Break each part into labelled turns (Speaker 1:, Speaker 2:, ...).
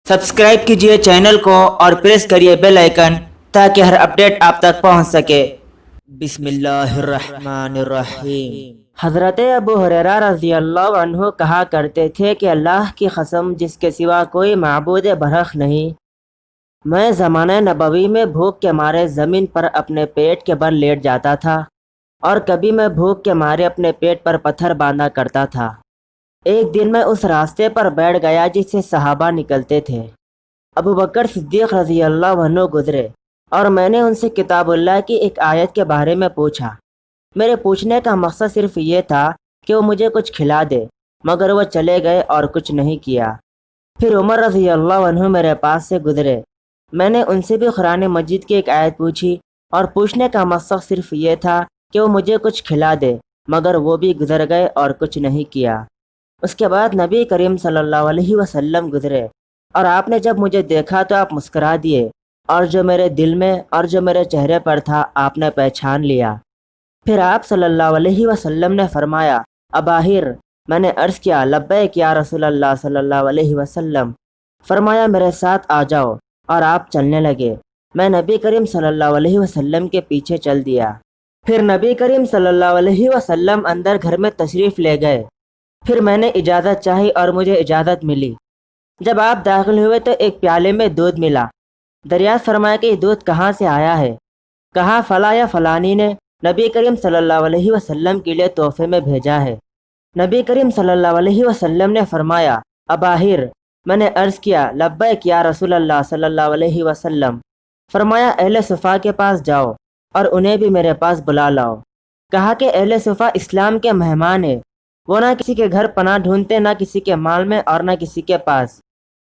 Speaker 1: Subscribe कीजिए channel को और प्रेस करिए बेल आइकन ताकि हर अपडेट आप तक पहुंच सके। बिस्मिल्लाहिर्रहमानिर्रहीम। हज़रत अबू हुरैरा रज़ी अल्लाह अन्हु कहा करते थे कि अल्लाह की कसम जिसके सिवा कोई माबूद बरहक नहीं, मैं ज़माने नबवी में भूख के मारे ज़मीन पर अपने पेट के बल लेट जाता था और कभी मैं भूख के मारे अपने पेट पर पत्थर बांधा करता था। एक दिन मैं उस रास्ते पर बैठ गया जिससे सहाबा निकलते थे। अबू बकर सिद्दीक़ रज़ी अल्लाह अन्हु गुज़रे और मैंने उनसे किताबुल्लाह की एक आयत के बारे में पूछा। मेरे पूछने का मकसद सिर्फ ये था कि वो मुझे कुछ खिला दे, मगर वो चले गए और कुछ नहीं किया। फिर उमर रज़ी अल्लाह अन्हु मेरे पास से गुज़रे। मैंने उनसे भी कुरान मजीद की एक आयत पूछी और पूछने का मकसद सिर्फ ये था कि वो मुझे कुछ खिला दे, मगर वो भी गुज़र गए और कुछ नहीं किया। उसके बाद नबी करीम सल्लल्लाहु अलैहि वसल्लम गुज़रे और आपने जब मुझे देखा तो आप मुस्करा दिए और जो मेरे दिल में और जो मेरे चेहरे पर था आपने पहचान लिया। फिर आप सल्लल्लाहु अलैहि वसल्लम ने फरमाया, अबाहिर। मैंने अर्ज़ किया, लब्बैक या रसूल अल्लाह सल्लल्लाहु अलैहि वसल्लम। फरमाया, मेरे साथ आ जाओ, और आप चलने लगे। मैं नबी करीम सल्लल्लाहु अलैहि वसल्लम के पीछे चल दिया। फिर नबी करीम सल्लल्लाहु अलैहि वसल्लम अंदर घर में तशरीफ़ ले गए। फिर मैंने इजाज़त चाही और मुझे इजाज़त मिली। जब आप दाखिल हुए तो एक प्याले में दूध मिला। दरियाफ्त फरमाया कि ये दूध कहाँ से आया है? कहा, फ़ला या फ़लानी ने नबी करीम सल्लल्लाहु अलैहि वसल्लम के लिए तोहफे में भेजा है। नबी करीम सल्लल्लाहु अलैहि वसल्लम ने फरमाया, अबाहिर। मैंने अर्ज़ किया, लब्बैक या रसूल अल्लाह सल्लल्लाहु अलैहि वसल्लम। फरमाया, अहले सुफ़ा के पास जाओ और उन्हें भी मेरे पास बुला लाओ। कहा कि अहले सुफ़ा इस्लाम के मेहमान है। वो ना किसी के घर पनाह ढूंढते, ना किसी के माल में और ना किसी के पास।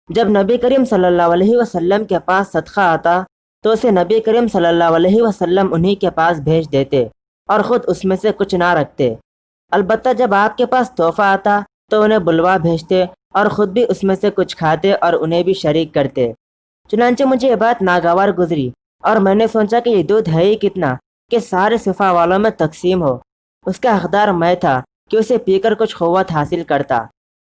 Speaker 1: जब नबी करीम सल्लल्लाहु अलैहि वसल्लम के पास सदका आता तो उसे नबी करीम सल्लल्लाहु अलैहि वसल्लम उन्हीं के पास भेज देते और ख़ुद उसमें से कुछ ना रखते। अलबत्ता जब आपके पास तोहफ़ा आता तो उन्हें बुलवा भेजते और ख़ुद भी उसमें से कुछ खाते और उन्हें भी शरीक करते। चुनांचे मुझे ये बात नागवार गुजरी और मैंने सोचा कि ये दूध है ही कितना कि सारे सिफा वालों में तकसीम हो। उसका हकदार मैं था कि उसे पीकर कुछ क़ुव्वत हासिल करता।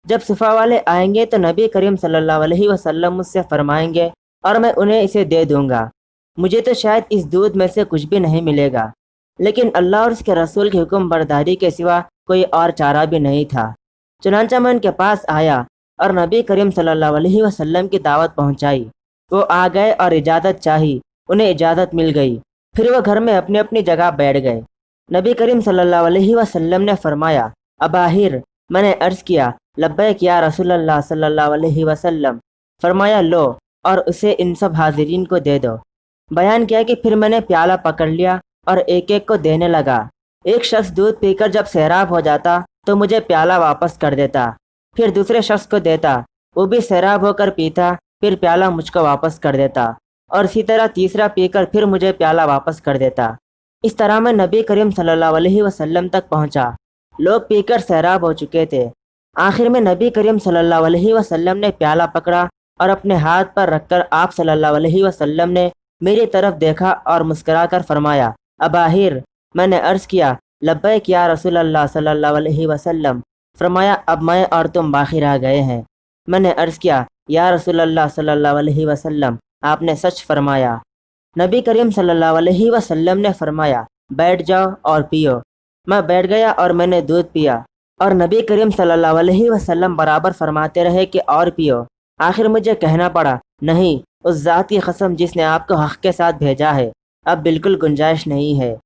Speaker 1: जब सिफा वाले आएंगे तो नबी करीम सल्लल्लाहु अलैहि वसल्लम मुझसे फरमाएंगे और मैं उन्हें इसे दे दूंगा। मुझे तो शायद इस दूध में से कुछ भी नहीं मिलेगा, लेकिन अल्लाह और उसके रसूल की हुक्म बरदारी के सिवा कोई और चारा भी नहीं था। चुनांचा मैं उनके पास आया और नबी करीम सल्लल्लाहु अलैहि वसल्लम की दावत पहुंचाई। वो आ गए और इजाज़त चाही, उन्हें इजाज़त मिल गई। फिर वो घर में अपनी अपनी जगह बैठ गए। नबी करीम सल्लल्लाहु अलैहि वसल्लम ने फरमाया, अबाहिर। मैंने अर्ज़ किया, लब्बैक या रसूल अल्लाह सल्लल्लाहु अलैहि वसल्लम। फरमाया, लो और उसे इन सब हाजिरीन को दे दो। बयान किया कि फिर मैंने प्याला पकड़ लिया और एक एक को देने लगा। एक शख्स दूध पीकर जब सैराब हो जाता तो मुझे प्याला वापस कर देता, फिर दूसरे शख्स को देता, वो भी सैराब होकर पीता, फिर प्याला मुझको वापस कर देता, और इसी तरह तीसरा पीकर फिर मुझे प्याला वापस कर देता। इस तरह मैं नबी करीम सल्लल्लाहु अलैहि वसल्लम तक पहुंचा। लोग पीकर सैराब हो चुके थे। आखिर में नबी करीम सल्लल्लाहु अलैहि वसल्लम ने प्याला पकड़ा और अपने हाथ पर रखकर आप सल्लल्लाहु अलैहि वसल्लम ने मेरी तरफ देखा और मुस्कुराकर फरमाया, अबाहिर। मैंने अर्ज़ किया, लब्बैक या रसूल अल्लाह सल्लल्लाहु अलैहि वसल्लम। फरमाया, अब मैं और तुम बाकी रह गए हैं। मैंने अर्ज़ किया, या रसूल अल्लाह सल्लल्लाहु अलैहि वसल्लम, आपने सच फरमाया। नबी करीम सल्लल्लाहु अलैहि वसल्लम ने फरमाया, बैठ जाओ और पियो। मैं बैठ गया और मैंने दूध पिया और नबी करीम सल्लल्लाहु अलैहि वसल्लम बराबर फरमाते रहे कि और पियो। आखिर मुझे कहना पड़ा, नहीं, उस ज़ात की कसम जिसने आपको हक़ के साथ भेजा है, अब बिल्कुल गुंजाइश नहीं है।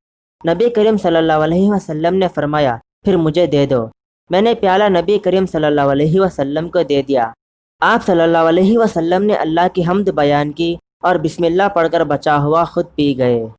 Speaker 1: नबी करीम सल्लल्लाहु अलैहि वसल्लम ने फरमाया, फिर मुझे दे दो। मैंने प्याला नबी करीम सल्लल्लाहु अलैहि वसल्लम को दे दिया। आप सल्लल्लाहु अलैहि वसल्लम ने अल्लाह की हम्द बयान की और बिस्मिल्लाह पढ़कर बचा हुआ खुद पी गए।